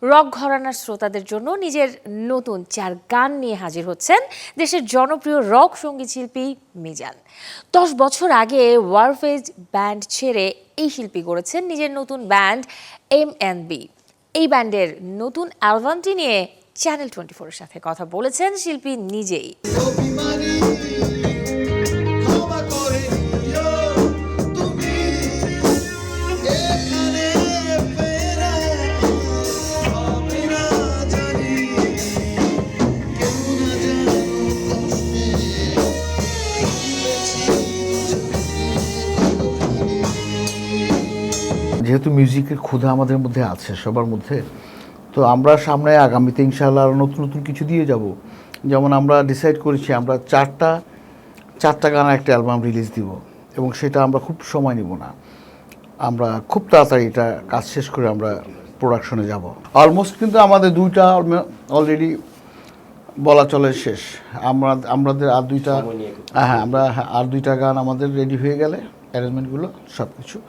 Rock ঘরানার শ্রোতাদের জন্য নিজের নতুন 4 গান নিয়ে হাজির হচ্ছেন দেশের জনপ্রিয় রক সঙ্গীত শিল্পী মিজান। 10 বছর আগে ওয়ারফেজ ব্যান্ড ছেড়ে এই শিল্পী গড়েছেন নিজের নতুন ব্যান্ড MNB। এই ব্যান্ডের নতুন অ্যালবামটি নিয়ে চ্যানেল 24 এর সাথে কথা বলেছেন শিল্পী নিজেই। যেহেতু মিউজিকের ক্ষুধা আমাদের মধ্যে আছে সবার মধ্যে, তো আমরা সামনে আগামীতে ইনশাআল্লাহ আরও নতুন নতুন কিছু দিয়ে যাব। যেমন আমরা ডিসাইড করেছি আমরা চারটা গানের একটা অ্যালবাম রিলিজ দিব, এবং সেটা আমরা খুব সময় নিব না, আমরা খুব তাড়াতাড়ি এটা কাজ শেষ করে আমরা প্রোডাকশনে যাব। অলমোস্ট কিন্তু আমাদের দুইটা অলরেডি বলা চলে শেষ। আমাদের আর দুইটা, আমরা আর দুইটা গান আমাদের রেডি হয়ে গেলে অ্যারেঞ্জমেন্টগুলো সব কিছু